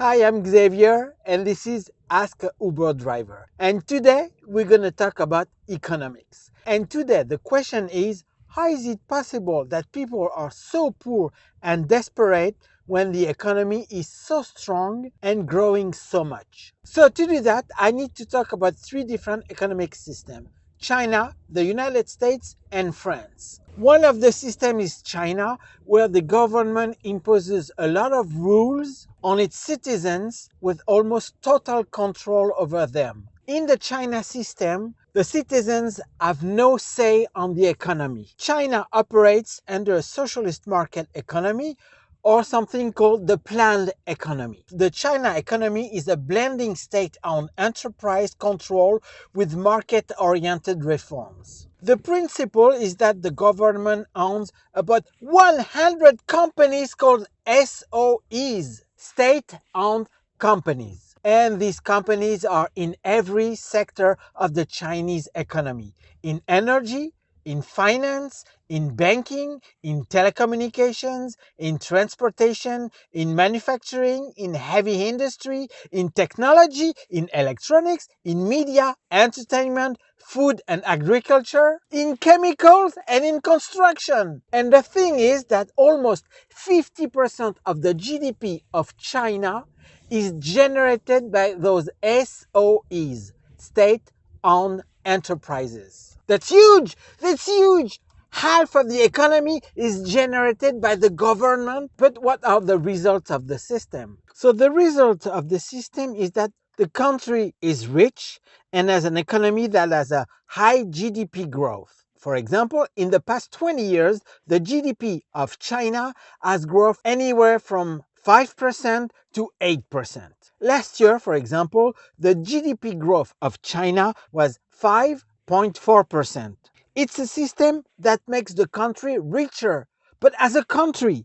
Hi, I'm Xavier, and this is Ask a Uber Driver. And today we're going to talk about economics. And today the question is, how is it possible that people are so poor and desperate when the economy is so strong and growing so much? So to do that, I need to talk about three different economic systems: China, the United States, and France. One of the systems is China, where the government imposes a lot of rules on its citizens with almost total control over them. In the China system, the citizens have no say on the economy. China operates under a socialist market economy, or something called the planned economy. The China economy is a blending state-owned enterprise control with market-oriented reforms. The principle is that the government owns about 100 companies called SOEs, state-owned companies. And these companies are in every sector of the Chinese economy: in energy, in finance, in banking, in telecommunications, in transportation, in manufacturing, in heavy industry, in technology, in electronics, in media, entertainment, food and agriculture, in chemicals, and in construction. And the thing is that almost 50% of the GDP of China is generated by those SOEs, state-owned enterprises. That's huge! That's huge! Half of the economy is generated by the government. But what are the results of the system? So the result of the system is that the country is rich and has an economy that has a high GDP growth. For example, in the past 20 years, the GDP of China has grown anywhere from 5% to 8%. Last year, for example, the GDP growth of China was 5.4%. It's a system that makes the country richer. But as a country,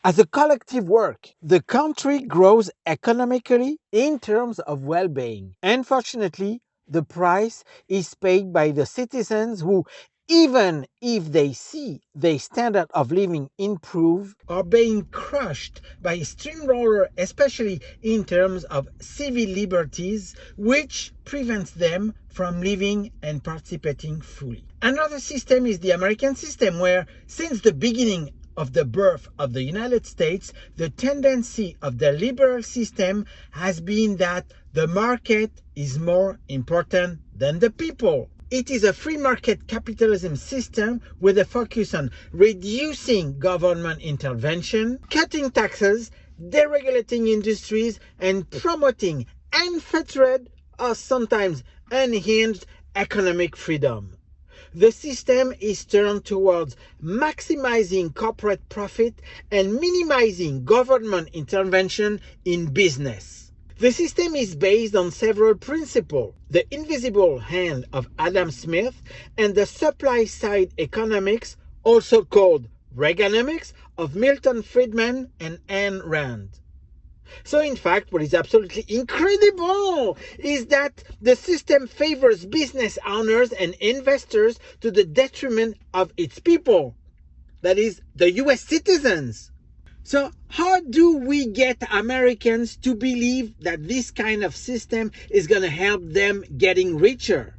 as a collective work, the country grows economically in terms of well-being. Unfortunately, the price is paid by the citizens who, even if they see their standard of living improve, are being crushed by steamroller, especially in terms of civil liberties, which prevents them from living and participating fully. Another system is the American system, where since the beginning of the birth of the United States, the tendency of the liberal system has been that the market is more important than the people. It is a free market capitalism system with a focus on reducing government intervention, cutting taxes, deregulating industries, and promoting unfettered or sometimes unhinged economic freedom. The system is turned towards maximizing corporate profit and minimizing government intervention in business. The system is based on several principles: the invisible hand of Adam Smith and the supply side economics, also called Reaganomics, of Milton Friedman and Ayn Rand. So in fact, what is absolutely incredible is that the system favors business owners and investors to the detriment of its people, that is, the US citizens. So how do we get Americans to believe that this kind of system is going to help them getting richer?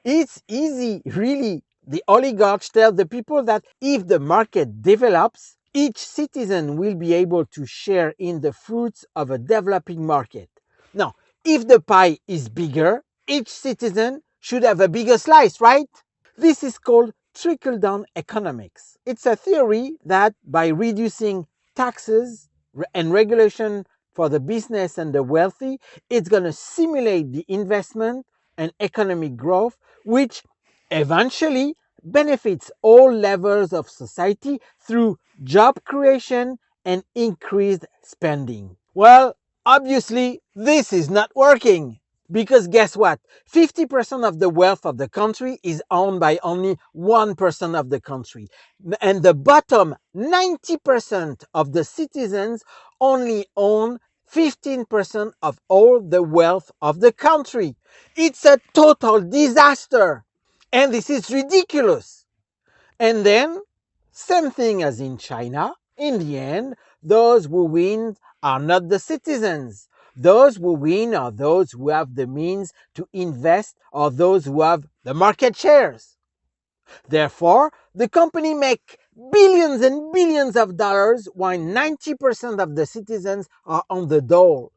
It's easy, really. The oligarchs tell the people that if the market develops, each citizen will be able to share in the fruits of a developing market. Now, if the pie is bigger, each citizen should have a bigger slice, right? This is called trickle-down economics. It's a theory that by reducing taxes and regulation for the business and the wealthy, it's going to stimulate the investment and economic growth, which eventually benefits all levels of society through job creation and increased spending. Well, obviously, this is not working. Because guess what? 50% of the wealth of the country is owned by only 1% of the country. And the bottom 90% of the citizens only own 15% of all the wealth of the country. It's a total disaster. And this is ridiculous. And then, same thing as in China, in the end, those who win are not the citizens. Those who win are those who have the means to invest or those who have the market shares. Therefore, the company make billions and billions of dollars while 90% of the citizens are on the dole.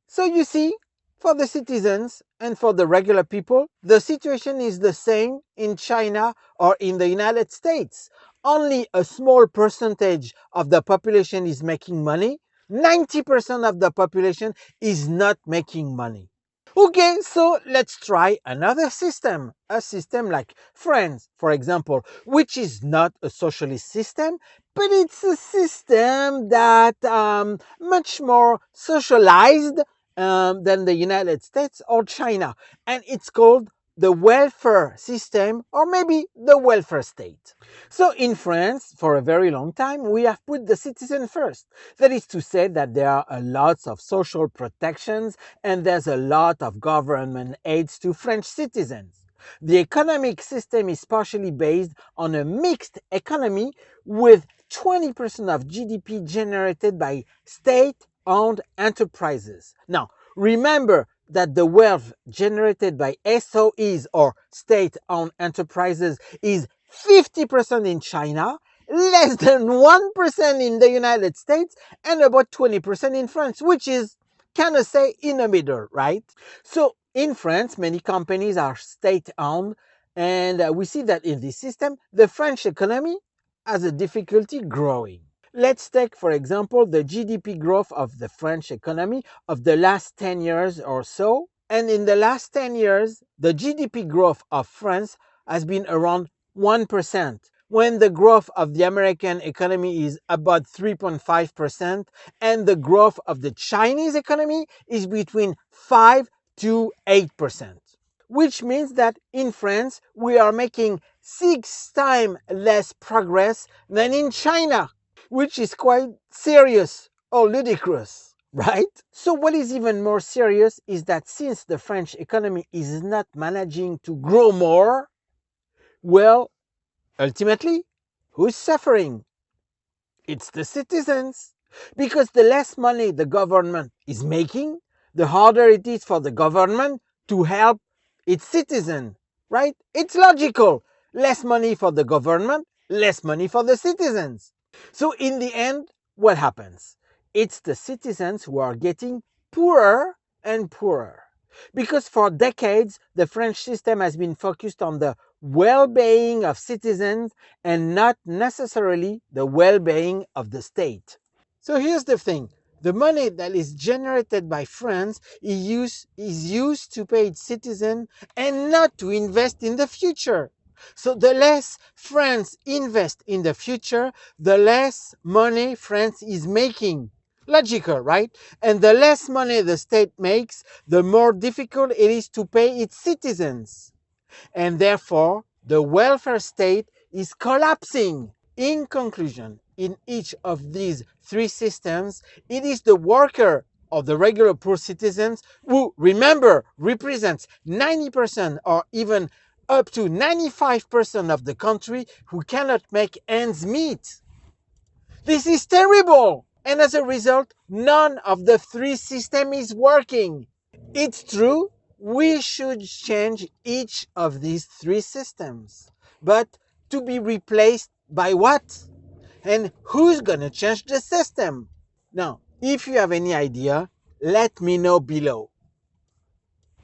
So you see, for the citizens and for the regular people, the situation is the same in China or in the United States. Only a small percentage of the population is making money. 90% of the population is not making money. Okay, so let's try another system, a system like France, for example, which is not a socialist system, but it's a system that much more socialized than the United States or China, and it's called the welfare system or maybe the welfare state. So in France, for a very long time, we have put the citizen first. That is to say that there are a lot of social protections and there's a lot of government aids to French citizens. The economic system is partially based on a mixed economy with 20% of GDP generated by state-owned enterprises. Now, remember that the wealth generated by SOEs or state-owned enterprises is 50% in China, less than 1% in the United States, and about 20% in France, which is kind of say in the middle, right? So in France, many companies are state-owned, and we see that in this system, the French economy has a difficulty growing. Let's take, for example, the GDP growth of the French economy of the last 10 years or so. And in the last 10 years, the GDP growth of France has been around 1%, when the growth of the American economy is about 3.5%, and the growth of the Chinese economy is between 5 to 8%. Which means that in France, we are making 6 times less progress than in China, which is quite serious or ludicrous, right? So what is even more serious is that since the French economy is not managing to grow more, well, ultimately, who's suffering? It's the citizens. Because the less money the government is making, the harder it is for the government to help its citizen, right? It's logical. Less money for the government, less money for the citizens. So in the end, what happens? It's the citizens who are getting poorer and poorer. Because for decades, the French system has been focused on the well-being of citizens and not necessarily the well-being of the state. So here's the thing. The money that is generated by France is used to pay its citizens and not to invest in the future. So the less France invests in the future, the less money France is making. Logical, right? And the less money the state makes, the more difficult it is to pay its citizens. And therefore, the welfare state is collapsing. In conclusion, in each of these three systems, it is the worker or the regular poor citizens who, remember, represents 90% or even up to 95% of the country who cannot make ends meet. This is terrible! And as a result, none of the three systems is working. It's true, we should change each of these three systems. But to be replaced by what? And who's gonna change the system? Now, if you have any idea, let me know below.